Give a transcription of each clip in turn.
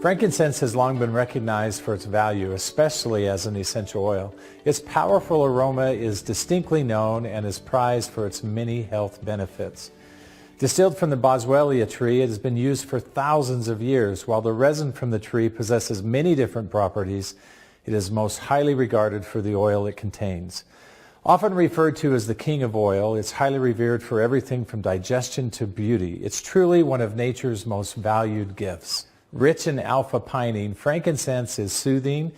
Frankincense has long been recognized for its value, especially as an essential oil. Its powerful aroma is distinctly known and is prized for its many health benefits. Distilled from the boswellia tree, it has been used for thousands of years. While the resin from the tree possesses many different properties, it is most highly regarded for the oil it contains. Often referred to as the king of oil, it's highly revered for everything from digestion to beauty. It's truly one of nature's most valued gifts. Rich in alpha-pinene, frankincense is soothing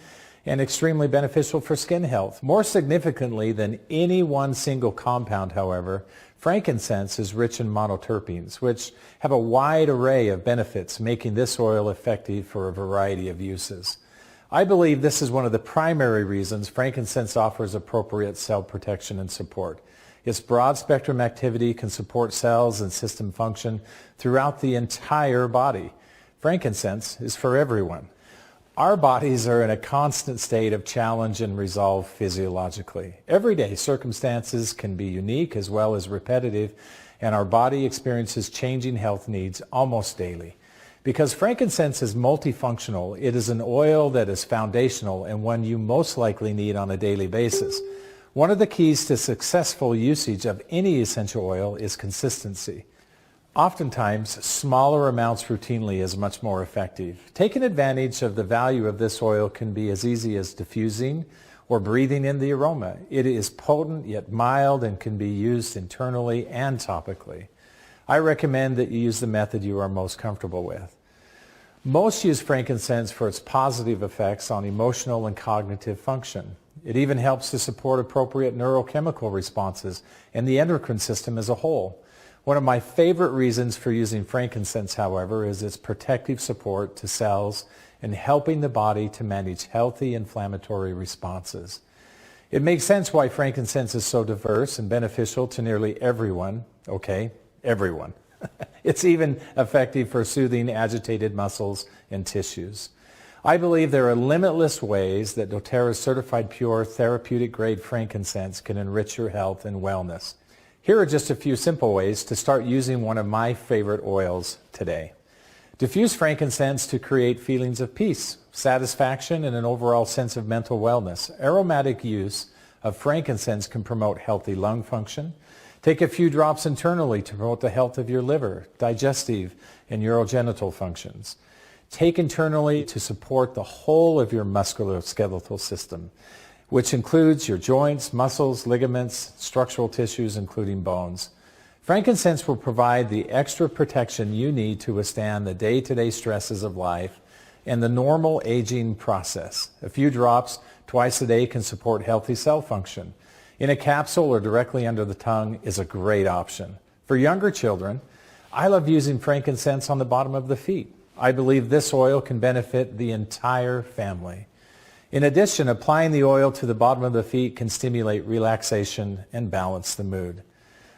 and extremely beneficial for skin health. More significantly than any one single compound, however, frankincense is rich in monoterpenes, which have a wide array of benefits, making this oil effective for a variety of uses. I believe this is one of the primary reasons frankincense offers appropriate cell protection and support. Its broad-spectrum activity can support cells and system function throughout the entire body. Frankincense is for everyone. Our bodies are in a constant state of challenge and resolve physiologically. Everyday circumstances can be unique as well as repetitive, and our body experiences changing health needs almost daily. Because frankincense is multifunctional, it is an oil that is foundational and one you most likely need on a daily basis. One of the keys to successful usage of any essential oil is consistency. Oftentimes, smaller amounts routinely is much more effective. Taking advantage of the value of this oil can be as easy as diffusing or breathing in the aroma. It is potent yet mild and can be used internally and topically. I recommend that you use the method you are most comfortable with. Most use frankincense for its positive effects on emotional and cognitive function. It even helps to support appropriate neurochemical responses and the endocrine system as a whole. One of my favorite reasons for using frankincense, however, is its protective support to cells and helping the body to manage healthy inflammatory responses. It makes sense why frankincense is so diverse and beneficial to nearly everyone. Okay, everyone. It's even effective for soothing agitated muscles and tissues. I believe there are limitless ways that doTERRA's certified pure therapeutic grade frankincense can enrich your health and wellness. Here are just a few simple ways to start using one of my favorite oils today. Diffuse frankincense to create feelings of peace, satisfaction, and an overall sense of mental wellness. Aromatic use of frankincense can promote healthy lung function. Take a few drops internally to promote the health of your liver, digestive, and urogenital functions. Take internally to support the whole of your musculoskeletal system, which includes your joints, muscles, ligaments, structural tissues, including bones. Frankincense will provide the extra protection you need to withstand the day-to-day stresses of life and the normal aging process. A few drops twice a day can support healthy cell function. In a capsule or directly under the tongue is a great option. For younger children, I love using frankincense on the bottom of the feet. I believe this oil can benefit the entire family. In addition, applying the oil to the bottom of the feet can stimulate relaxation and balance the mood.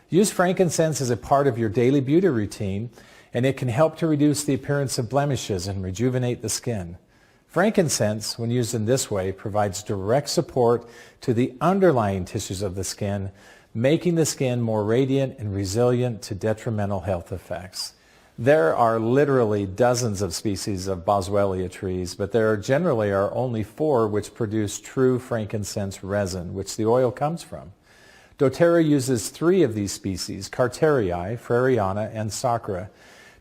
Use frankincense as a part of your daily beauty routine, and it can help to reduce the appearance of blemishes and rejuvenate the skin. Frankincense, when used in this way, provides direct support to the underlying tissues of the skin, making the skin more radiant and resilient to detrimental health effects. There are literally dozens of species of boswellia trees, but there generally are only 4 which produce true frankincense resin, which the oil comes from. doTERRA uses 3 of these species, Carterii, Freriana, and Sacra,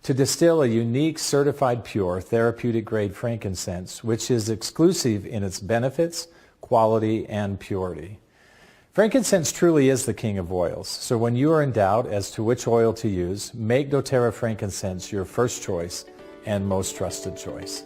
to distill a unique certified pure therapeutic grade frankincense, which is exclusive in its benefits, quality, and purity. Frankincense truly is the king of oils, so when you are in doubt as to which oil to use, make doTERRA frankincense your first choice and most trusted choice.